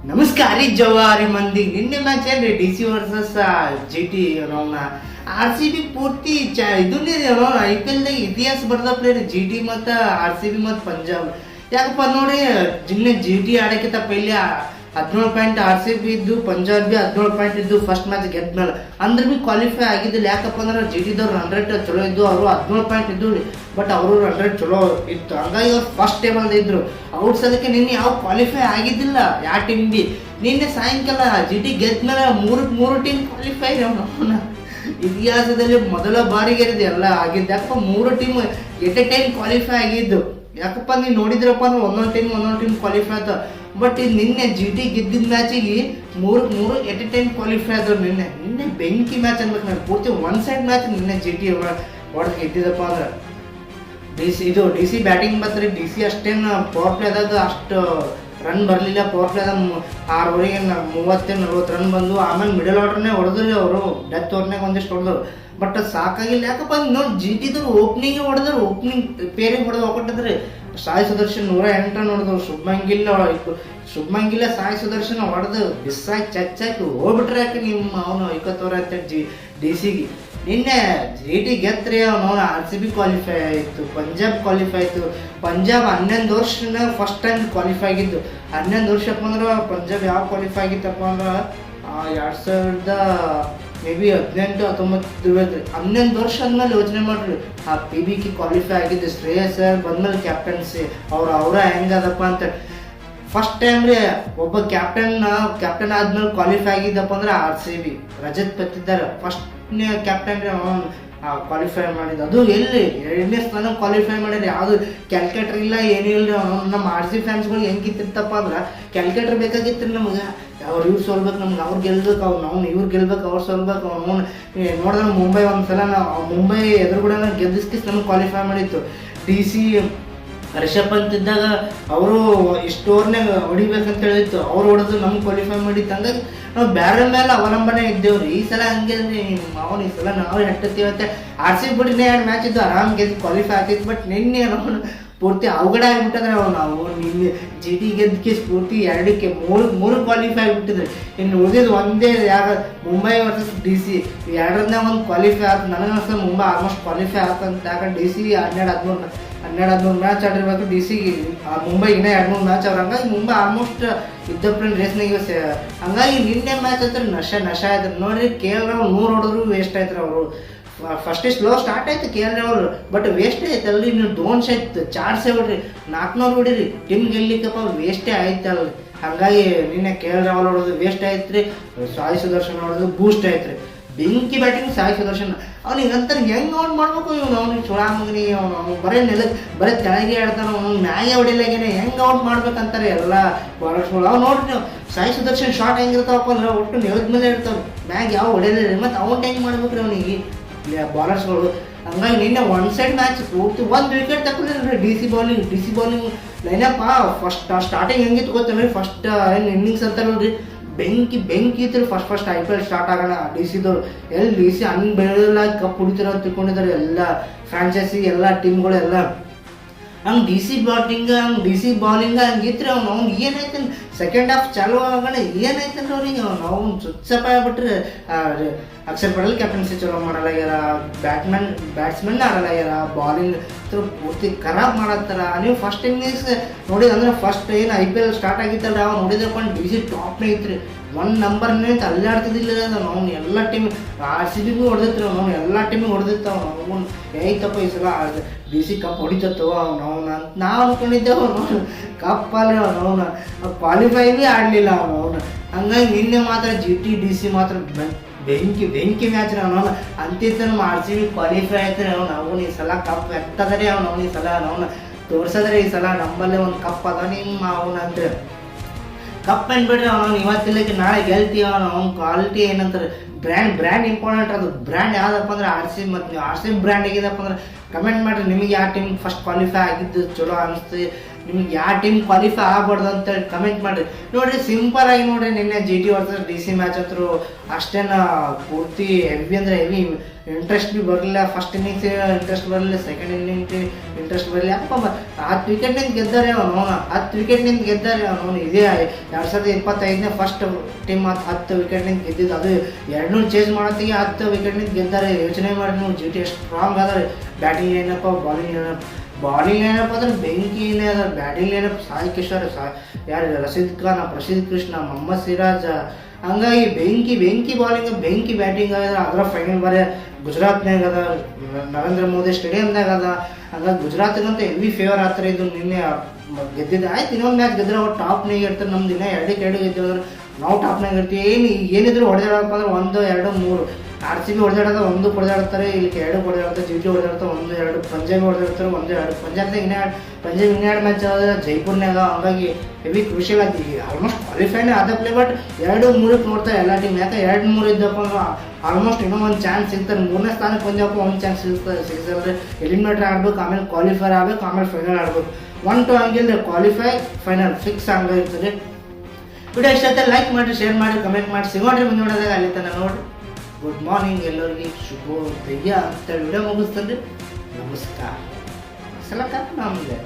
ನಮಸ್ಕಾರ ರೀ ಜವಾರಿ ಮಂದಿ. ನಿನ್ನೆ ಮ್ಯಾಚ್ ಏನ್ರಿ D C versus G T ಅವನ ಆರ್ ಸಿ ಬಿ ಪೂರ್ತಿ ಇದನ್ನೇ ಐ ಪಿ ಎಲ್ ದಾಗ ಇತಿಹಾಸ ಬರ್ದ ಪ್ಲೇಯರ್ ಜಿ ಟಿ ಮತ್ತು ಆರ್ ಸಿ ಬಿ ಮತ್ತು ಪಂಜಾಬ್. ಯಾಕಪ್ಪ ನೋಡಿ, ಜಿನ್ನೆ ಜಿ ಟಿ ಆಡಕ್ಕಿಂತ ಪೈಲೆ 17 ಪಾಯಿಂಟ್ ಆರ್ ಸಿ ಬಿ ಇದ್ದು, ಪಂಜಾಬ್ ಬಿ 17 ಪಾಯಿಂಟ್ ಇದ್ದು ಫಸ್ಟ್ ಮ್ಯಾಚ್ ಗೆದ್ಮೇಲೆ. ಅಂದ್ರೆ ಬಿ ಕ್ವಾಲಿಫೈ ಆಗಿದ್ದಿಲ್ಲ. ಯಾಕಪ್ಪ ಅಂದ್ರೆ ಜಿ ಟಿದವ್ರು 100 ಚಲೋ ಇದ್ದು, ಅವರು 17 ಪಾಯಿಂಟ್ ಇದ್ದು, ಬಟ್ ಅವರು 100 ಚಲೋ ಇತ್ತು. ಹಂಗಾಗಿ ಅವ್ರು ಫಸ್ಟ್ ಟೇಬಲ್ ಇದ್ರು. ಔಟ್ ಸಲಕ್ಕೆ ನಿನ್ನೆ ಯಾವ ಕ್ವಾಲಿಫೈ ಆಗಿದ್ದಿಲ್ಲ ಯಾವ ಟೀಮ್ ಬಿ. ನಿನ್ನೆ ಸಾಯಂಕಾಲ ಜಿ ಟಿ ಗೆದ್ಮೇಲೆ ಮೂರು ಟೀಮ್ ಕ್ವಾಲಿಫೈ. ಇತಿಹಾಸದಲ್ಲಿ ಮೊದಲ ಬಾರಿಗೆ ಎಲ್ಲ ಆಗಿದ್ದು. ಯಾಕಪ್ಪ 3 team at a time qualify ಆಗಿದ್ದು. ಯಾಕಪ್ಪ ನೀವು ನೋಡಿದ್ರಪ್ಪ ಅಂದ್ರೆ ಒಂದೊಂದು ಟೀಮ್ ಕ್ವಾಲಿಫೈ ಆಯ್ತು. ಬಟ್ ಇದು ನಿನ್ನೆ ಜಿ ಟಿ ಗೆದ್ದಿದ್ದ ಮ್ಯಾಚಿಗೆ ಮೂರು ಎಟ್ ಎ ಟೈಮ್ ಕ್ವಾಲಿಫೈ ಆದ್ರು. ನಿನ್ನೆ ಬೆಂಕಿ ಮ್ಯಾಚ್ ಅನ್ಬೇಕು. ನಾನು ಪೂರ್ತಿ ಒನ್ ಸೈಡ್ ಮ್ಯಾಚ್ ನಿನ್ನೆ ಜಿ ಟಿ ಹೊಡೆದು ಗೆದ್ದಿದ್ದಪ್ಪ ಅಂದ್ರೆ. ಡಿ ಸಿ ಬ್ಯಾಟಿಂಗ್ ಬತ್ರಿ. ಡಿ ಸಿ ಅಷ್ಟೇನು ಪವರ್ ಪ್ಲೇದಾಗ ಅಷ್ಟು ರನ್ ಬರಲಿಲ್ಲ. ಪವರ್ ಪ್ಲೇದಾಗ 6 ಓವರಿಗೆ 30-40 ರನ್ ಬಂದು. ಆಮೇಲೆ ಮಿಡಲ್ ಆರ್ಡರ್ನೇ ಹೊಡೆದ್ರಿ ಅವರು. ಡೆತ್ ಓವರ್ನಾಗ ಒಂದಿಷ್ಟು ಹೊಡೆದ್ರು. ಬಟ್ ಸಾಕಾಗಿಲ್ಲ. ಯಾಕಪ್ಪ ನೋಡಿ, ಜಿ ಟಿದ್ರು ಓಪನಿಂಗ್ ಹೊಡೆದ್ರು. ಓಪನಿಂಗ್ ಪೇರಿಗೆ ಹೊಡೆದು ಹೋಗ್ಬಿಟ್ಟಿದ್ರಿ. ಸಾಯಿ ಸುದರ್ಶನ್ 108 ರನ್ ಹೊಡೆದ್ರು. ಶುಭ್ಮನ್ ಗಿಲ್ ಸಾಯಿ ಸುದರ್ಶನ್ ಹೊಡೆದು ಬಿಸ್ಸಾಗಿ ಚಚ್ಚಾಕಿ ಹೋಗ್ಬಿಟ್ರೆ. ಯಾಕೆ ನಿಮ್ಮ ಅವನು 50 ಓವರ್ ಅಂತ ಡಿ ಸಿಗೆ. ನಿನ್ನೆ ಜಿ ಟಿ ಗೆದ್ರಿ. ಅವನು ಆರ್ ಸಿ ಬಿ ಕ್ವಾಲಿಫೈ ಆಯಿತು, ಪಂಜಾಬ್ ಕ್ವಾಲಿಫೈ ಆಯಿತು. ಪಂಜಾಬ್ 11 ವರ್ಷನ ಫಸ್ಟ್ ಟೈಮ್ ಕ್ವಾಲಿಫೈ ಆಗಿದ್ದು. 11 ವರ್ಷಕ್ಕೆ ಅಂದ್ರೆ ಪಂಜಾಬ್ ಯಾವ ಕ್ವಾಲಿಫೈ ಆಗಿತ್ತಪ್ಪ ಅಂದ್ರೆ 2000 ಮೇ ಬಿ 18-19 11 ವರ್ಷ ಆದ್ಮೇಲೆ ಯೋಚನೆ ಮಾಡ್ರಿ. ಆ ಪಿ ಬಿ ಕೆ ಕ್ವಾಲಿಫೈ ಆಗಿದ್ದು. ಶ್ರೇಯಸ್ ಬಂದ್ಮೇಲೆ ಕ್ಯಾಪ್ಟನ್ಸಿ ಅವರ ಹೆಂಗದಪ್ಪ ಅಂತ ಫಸ್ಟ್ ಟೈಮ್ ರೀ ಒಬ್ಬ ಕ್ಯಾಪ್ಟನ್ ಆದ್ಮೇಲೆ ಕ್ವಾಲಿಫೈ ಆಗಿದ್ದಪ್ಪ ಅಂದ್ರೆ ಆರ್ ಸಿ ಬಿ. ರಜತ್ ಪತ್ತಿದ್ದಾರೆ ಫಸ್ಟ್ನೇ ಕ್ಯಾಪ್ಟನ್ ರೀ ಕ್ವಾಲಿಫೈ ಮಾಡಿದ್ದು. ಅದು ಎಲ್ಲಿ 2ನೇ ಸ್ಥಾನ ಕ್ವಾಲಿಫೈ ಮಾಡಿರಿ. ಯಾವುದು ಕ್ಯಾಲ್ಕುಲೇಟರ್ ಇಲ್ಲ, ಏನೂ ಇಲ್ಲ. ನಮ್ಮ ಆರ್ ಸಿ ಫ್ಯಾನ್ಸ್ಗಳು ಹೆಂಗಿತ್ತಿರ್ತಪ್ಪ ಅಂದ್ರೆ ಕ್ಯಾಲ್ಕುಲೇಟರ್ ಬೇಕಾಗಿತ್ತು ನಮಗೆ. ಅವ್ರು ಇವ್ರು ಸೋಲ್ಬೇಕು, ನಮ್ಗೆ ಅವ್ರು ಗೆಲ್ಬೇಕು, ಇವ್ರು ಗೆಲ್ಬೇಕು, ಅವ್ರು ಸೋಲ್ಬೇಕು. ನೋಡಿದ್ರೆ ಮುಂಬೈ ಒಂದ್ಸಲ ಮುಂಬೈ ಎದುರುಗಡೆ ಗೆದ್ದಿಸ್ಕಿಸ್ ನಮ್ಗೆ ಕ್ವಾಲಿಫೈ ಮಾಡಿತ್ತು. ಡಿ ಸಿ ರಿಷಬ್ ಪಂತ್ ಇದ್ದಾಗ ಅವರು ಇಷ್ಟು ಓವರ್ನಾಗ ಹೊಡಿಬೇಕಂತ ಹೇಳಿತ್ತು. ಅವ್ರು ಹೊಡೆದು ನಮ್ಗೆ ಕ್ವಾಲಿಫೈ ಮಾಡಿತ್ತು. ಹಂಗಾಗಿ ನಾವು ಬೇರೆ ಮೇಲೆ ಅವಲಂಬನೆ ಇದ್ದೇವ್ರಿ. ಈ ಸಲ ಹಂಗಿಲ್ರಿ. ಈ ಸಲ ನಾವೇ ಹೆಟ್ಟತ್ತೀವತ್ತೆ. ಆರ್ ಸಿ ಬಿ 2 ಮ್ಯಾಚ್ ಇದ್ದು ಆರಾಮ್ ಗೆದ್ದು ಕ್ವಾಲಿಫೈ ಆಗ್ತಿತ್ತು. ಬಟ್ ನಿನ್ನೆ ನಾವು ಪೂರ್ತಿ ಅವಗಡೆ ಆಗಿಬಿಟ್ಟಿದ್ರೆ ನಾವು ನಿನ್ನೆ ಜಿ ಟಿ ಗೆದ್ದಕ್ಕೆ ಪೂರ್ತಿ 2ಕ್ಕೆ 3 ಕ್ವಾಲಿಫೈ ಆಗಿಬಿಟ್ಟಿದ್ರೆ. ಇನ್ನು ಉಳಿದಿದ್ದು ಒಂದೇ ಮುಂಬೈ ವರ್ಸಸ್ ಡಿ ಸಿ. 2ರಿಂದ ಒಂದು ಕ್ವಾಲಿಫೈ ಆಯ್ತು. ನನಗೆ ಅನ್ಸ ಮುಂಬೈ ಆಲ್ಮೋಸ್ಟ್ ಕ್ವಾಲಿಫೈ ಆಯ್ತಂತ. ಯಾಕಂದ್ರೆ ಡಿ ಸಿ 12-13 ಮ್ಯಾಚ್ ಆಡಿರ್ಬೇಕು. ಡಿ ಸಿ ಮುಂಬೈ ಇನ್ನೂ 2-3 ಮ್ಯಾಚ್ ಅವ್ರು. ಹಂಗಾಗಿ ಮುಂಬೈ ಆಲ್ಮೋಸ್ಟ್ ಇದ್ದಪ್ರೇನ್ ರೇಸ್ನಾಗ. ಹಂಗಾಗಿ ನಿನ್ನೆ ಮ್ಯಾಚ್ ಹತ್ರ ನಶ ಆಯ್ತು ನೋಡ್ರಿ. ಕೆ ಎಲ್ ರಾಹುಲ್ 100 ಹೊಡೆದ್ರು ವೇಸ್ಟ್ ಆಯ್ತು ಅವರು. ಫಸ್ಟ್ ಸ್ಲೋ ಸ್ಟಾರ್ಟ್ ಆಯ್ತು ಕೆ ಎಲ್ ರಾಹುಲ್, ಬಟ್ ವೇಸ್ಟೇ ಆಯ್ತಲ್ರಿ. ನೀವು ಡೋನ್ಸ್ ಆಯ್ತು 400 ಹೊಡ್ರಿ, 400 ಹೊಡಿರಿ, ಟೀಮ್ ಗೆಲ್ಲಿಕ್ಕಪ್ಪ ವೇಸ್ಟೇ ಆಯ್ತಲ್ರಿ. ಹಂಗಾಗಿ ನಿನ್ನೆ ಕೆ ಎಲ್ ರಾಹುಲ್ ಹೊಡೋದು ವೇಸ್ಟ್ ಆಯ್ತು ರೀ. ಸಾಯಿ ಸುದರ್ಶನ್ ಹೊಡೋದು ಬೂಸ್ಟ್ ಆಯ್ತು ರೀ. ಬೆಂಕಿ ಬ್ಯಾಟಿಂಗ್ ಸಾಯಿ ಸುದರ್ಶನ್. ಅವ್ನಿಗೆ ಅಂತಾರೆ ಹೆಂಗೆ ಔಟ್ ಮಾಡ್ಬೇಕು ಅವ್ನಿಗೆ ಚೋಳ ಮಗನಿ. ಅವ್ನು ಬರೀ ತೆಳಗೆ ಆಡ್ತಾನೆ. ಅವ್ನು ಮ್ಯಾಗೆ ಹೊಡಿಲಾಗೇನೆ ಹೆಂಗೆ ಔಟ್ ಮಾಡ್ಬೇಕಂತಾರೆ ಎಲ್ಲ ಬಾಲರ್ಸ್ಗಳು. ಅವ್ನು ನೋಡ್ರಿ ಸಾಯಿ ಸುದರ್ಶನ್ ಶಾರ್ಟ್ ಹೆಂಗಿರ್ತಾವಪ್ಪ ಅಂದ್ರೆ ಒಟ್ಟು ನೆಲದ ಮೇಲೆ ಇರ್ತಾವೆ, ಮ್ಯಾಗೆ ಯಾವ ಹೊಡೆಯಲ್ಲ. ಮತ್ತು ಔಟ್ ಹೆಂಗೆ ಮಾಡ್ಬೇಕ್ರಿ ಅವನಿಗೆ ಬಾಲರ್ಸ್ಗಳು. ಹಂಗಾಗಿ ನಿನ್ನೆ ಒನ್ ಸೈಡ್ ಮ್ಯಾಚ್ ಪೂರ್ತಿ 1 ವಿಕೆಟ್ ತಗೊಂಡಿಲ್ಲ. ಡಿ ಸಿ ಬೌಲಿಂಗ್ ಲೈನಪ್ಪ ಫಸ್ಟ್ ಸ್ಟಾರ್ಟಿಂಗ್ ಹೆಂಗಿತ್ತು ಗೊತ್ತಲ್ರಿ. ಫಸ್ಟ್ ಇನ್ನಿಂಗ್ಸ್ ಅಂತ ನೋಡ್ರಿ ಬೆಂಕಿ ಇತ್ತು. First I P L start ಆಗೋಣ ಡಿ ಸಿದವ್ರು ಎಲ್ಲಿ ಡಿ ಸಿ ಹಂಗೆ ಬೆಳೆಲಾಗಿ ಕಪ್ ಹೊಡಿತಾರ ಅಂತ ತಿಳ್ಕೊಂಡಿದ್ದಾರೆ ಎಲ್ಲ ಫ್ರಾಂಚೈಸಿ ಎಲ್ಲ ಟೀಮ್ಗಳು ಎಲ್ಲ. ಹಂಗೆ ಡಿ ಸಿ ಬೌಲಿಂಗ್ ಹಂಗಿತ್ತು. ಅವ್ನು ಏನಾಯ್ತು ಸೆಕೆಂಡ್ ಹಾಫ್ ಚಾಲು ಆಗೋಣ ಏನಾಯ್ತಂದ್ರೆ ಅವ್ರಿಗೆ ಅವ್ನು ಸುಚ್ಚಪ್ಪ ಆಗ್ಬಿಟ್ರೆ. ಅಕ್ಷರ್ ಪಟೇಲ್ ಕ್ಯಾಪ್ಟನ್ಸಿ ಚಲೋ ಮಾಡಲಾಗ್ಯಾರ, ಬ್ಯಾಟ್ಸ್ಮನ್ ಆಡಲಾಗ್ಯಾರ, ಬಾಲಿಂಗ್ ಪೂರ್ತಿ ಖರಾಬ್ ಮಾಡತ್ತಾರ. ನೀವು ಫಸ್ಟ್ ಇನ್ನಿಂಗ್ಸ್ ನೋಡಿದ್ರೆ ಅಂದ್ರೆ ಫಸ್ಟ್ ಏನು ಐ ಪಿ ಎಲ್ ಸ್ಟಾರ್ಟ್ ಆಗಿತ್ತಲ್ಲ ಅವ್ನು ನೋಡಿದ್ರಪ್ಪ ಡಿ ಸಿ ಟಾಪ್ನೇ ಐತ್ರಿ. 1 ನಂಬರ್ನೇ ಅಂತ ಅಲ್ಲಾಡ್ತಿದ್ದಿಲ್ಲ. ಅವ್ನು ಎಲ್ಲ ಟೀಮ್ ಆರ್ ಸಿ ಬಿಗೂ ಹೊಡೆದಿತ್ತು. ಅವ್ನು ಎಲ್ಲ ಟೀಮಿಗೆ ಹೊಡೆದಿತ್ತು. ಅವ್ನು ಐತಪ್ಪ ಈ ಸಲ ಡಿ ಸಿ ಕಪ್ ಹೊಡಿತತ್ತವ ಅವ್ನು ನಾವು ಅಂದ್ಕೊಂಡಿದ್ದೆವು. ಅವನು ಕಪ್ಪಲ್ಲಿ ಅವನು ಕ್ವಾಲಿಫೈ ಬಿ ಆಡಲಿಲ್ಲ ಅವನು. ಹಂಗಾಗಿ ನಿನ್ನೆ ಮಾತ್ರ ಜಿ ಟಿ ಡಿ ಸಿ ಮಾತ್ರ ಬೆಂಕಿ ಮ್ಯಾಚ್ ರೀ. ಅವನು ಅಂತಿತ್ತು ನಮ್ಮ ಆರ್ ಸಿ ಬಿ ಕ್ವಾಲಿಫೈ ಆಯ್ತು ರೀ. ಅವ್ನು ಈ ಸಲ ಕಪ್ ಎತ್ತದ್ರಿ. ಅವ್ನು ಈ ಸಲ ಅವನು ತೋರ್ಸದ್ರೆ ಈ ಸಲ ನಮ್ಮಲ್ಲೇ ಒಂದು ಕಪ್ ಅದ ನಿಮ್ಮ ಅವನಂದ್ರೆ ಕಪ್ ಅನ್ಬಿಡ್ರಿ. ಅವನು ಇವತ್ತಿಲ್ಲಕ್ಕೆ ನಾಳೆ ಗೆಲ್ತೀವಿ. ಅವ್ನ ಕ್ವಾಲಿಟಿ ಏನಂತಾರೆ ಬ್ರ್ಯಾಂಡ್ ಇಂಪಾರ್ಟೆಂಟ್. ಅದು ಬ್ರ್ಯಾಂಡ್ ಯಾವುದಪ್ಪ ಅಂದ್ರೆ ಆರ್ ಸಿ. ಮತ್ತು ನೀವು ಆರ್ ಸಿ ಬ್ರ್ಯಾಂಡ್ ಆಗಿದಪ್ಪ ಅಂದ್ರೆ ಕಮೆಂಟ್ ಮಾಡಿರಿ. ನಿಮಗೆ ಯಾವ ಟೀಮ್ ಫಸ್ಟ್ ಕ್ವಾಲಿಫೈ ಆಗಿದ್ದು ಚಲೋ ಅನಿಸ್ತು. ನಿಮ್ಗೆ ಯಾವ ಟೀಮ್ ಕ್ವಾಲಿಫೈ ಆಗ್ಬಾರ್ದು ಅಂತ ಕಮೆಂಟ್ ಮಾಡಿರಿ. ನೋಡ್ರಿ ಸಿಂಪಲ್ ಆಗಿ ನೋಡ್ರಿ, ನಿನ್ನೆ GT ವರ್ಸಸ್ DC ಮ್ಯಾಚ್ ಹತ್ರ ಅಷ್ಟೇನ ಪೂರ್ತಿ ಹೆವಿ ಅಂದರೆ ಹೆವಿ ಇಂಟ್ರೆಸ್ಟ್ ಬಿ ಬರಲಿಲ್ಲ. ಫಸ್ಟ್ ಇನ್ನಿಂಗ್ಸ್ ಇಂಟ್ರೆಸ್ಟ್ ಬರಲಿಲ್ಲ, ಸೆಕೆಂಡ್ ಇನ್ನಿಂಗ್ಸ್ ಇಂಟ್ರೆಸ್ಟ್ ಬರಲಿಲ್ಲ. ಅಪ್ಪ 10 ವಿಕೆಟ್ನಿಂದ ಗೆದ್ದಾರೆ ಅವನು, 10 ವಿಕೆಟ್ನಿಂದ ಗೆದ್ದಾರೆ ಅವನು. ಇದೇ 2025ನೇ ಫಸ್ಟ್ ಟೀಮ್ 10 ವಿಕೆಟ್ನಿಂದ ಗೆದ್ದಿದ್ದು. ಅದು 200 ಚೇಂಜ್ ಮಾಡೋತ್ತಿಗೆ 10 ವಿಕೆಟ್ನಿಂದ ಗೆದ್ದಾರೆ. ಯೋಚನೆ ಮಾಡಿ ನೀವು GT ಎಷ್ಟು ಸ್ಟ್ರಾಂಗ್ ಅದಾರೆ. ಬ್ಯಾಟಿಂಗ್ ಏನಪ್ಪ, ಬಾಲಿಂಗ್ ಏನಪ್ಪ ಅಂದ್ರೆ ಬೆಂಕಿ ಏನೇ ಅದ. ಬ್ಯಾಟಿಂಗ್ ಏನಪ್ಪ ಸಾಯಿ ಕಿಶೋರ್, ಯಾರು ರಶೀದ್ ಖಾನ್, ಪ್ರಸಿದ್ಧ ಕೃಷ್ಣ, ಮೊಹಮ್ಮದ್ ಸಿರಾಜ್, ಹಂಗಾಗಿ ಬೆಂಕಿ ಬಾಲಿಂಗ್, ಬೆಂಕಿ ಬ್ಯಾಟಿಂಗ್ ಅದ. ಅದರ ಫೈನಲ್ ಬರೀ ಗುಜರಾತ್ನಾಗ ಅದ, ನರೇಂದ್ರ ಮೋದಿ ಸ್ಟೇಡಿಯಮ್ನಾಗ ಅದ. ಹಂಗಾಗಿ ಗುಜರಾತ್ಗಂತೂ ಹೆವಿ ಫೇವರ್ ಆಗ್ತಾರೆ. ಇದು ನಿನ್ನೆ ಗೆದ್ದಿದ್ದು ಆಯ್ತು. ಇನ್ನೊಂದು ಮ್ಯಾಚ್ ಗೆದ್ರೆ ಅವ್ರು ಟಾಪ್ನಾಗ ಇರ್ತಾರೆ. ನಮ್ದು ದಿನ 2-2 ಗೆದ್ದಿದ್ರೆ ನಾವು ಟಾಪ್ನಾಗ ಇರ್ತೀವಿ. ಏನಿದ್ರು ಹೊಡೆದಾಡಪ್ಪ ಅಂದ್ರೆ 1, 2, 3 RCB ಹೊಡೆದಾಡೋದು 1 ಹೊಡೆದಾಡ್ತಾರೆ, ಇಲ್ಲಿ 2 ಹೊಡೆದಾಡ್ತಾರೆ, GT ಹೊಡೆದಾಡ್ತಾರೆ 1, 2, ಪಂಜಾಬ್ ಹೊಡೆದಾಡ್ತಾರೆ 1, 2. ಪಂಜಾಬ್ ಇನ್ನೆರಡು ಮ್ಯಾಚ್ ಜೈಪುರ್ನಾಗ. ಹಂಗಾಗಿ ಹೆವಿ ಕ್ರೂಷಿಯಲ್ ಆಗ್ತೀವಿ. ಆಲ್ಮೋಸ್ಟ್ ಕ್ವಾಲಿಫೈನೇ ಆದ ಪ್ಲೇ, ಬಟ್ 2-3 ನೋಡ್ತಾರೆ ಎಲ್ಲ ಟೀಮ್. ಯಾಕೆ 2-3 ಇದ್ದಪ್ಪ ಅಂದ್ರೆ ಆಲ್ಮೋಸ್ಟ್ ಇನ್ನೂ ಒಂದು ಚಾನ್ಸ್ ಸಿಗ್ತಾರೆ. 3ನೇ ಸ್ಥಾನಕ್ಕೆ ಬಂದಪ್ಪ ಒಂದು ಚಾನ್ಸ್ ಸಿಗ್ತಾರೆ. ಎಲಿಮಿನೇಟರ್ ಆಡ್ಬೇಕು, ಆಮೇಲೆ ಕ್ವಾಲಿಫೈರ್ ಆಗಬೇಕು, ಆಮೇಲೆ ಫೈನಲ್ ಆಡ್ಬೇಕು. 1-2 ಹಂಗಿಲ್ಲ, ಕ್ವಾಲಿಫೈ ಫೈನಲ್ ಫಿಕ್ಸ್ ಹಂಗಿರ್ತದೆ. ವಿಡಿಯೋ ಇಷ್ಟ ಆಯ್ತು ಲೈಕ್ ಮಾಡಿ, ಶೇರ್ ಮಾಡಿ, ಕಮೆಂಟ್ ಮಾಡಿ. ಸಿಗೋಣ್ರಿ ಮುಂದೆ ನೋಡೋದಾಗ. ಅಲ್ಲಿ ತನಕ ನೋಡ್ರಿ. ಗುಡ್ ಮಾರ್ನಿಂಗ್ ಎಲ್ಲರಿಗೆ, ಶುಭೋದಯ ಅಂತ ವಿಡಿಯೋ ಮುಗಿಸ್ತಂದ್ರೆ ನಮಸ್ಕಾರ. ಸಲಕ ನಮ್ಗೆ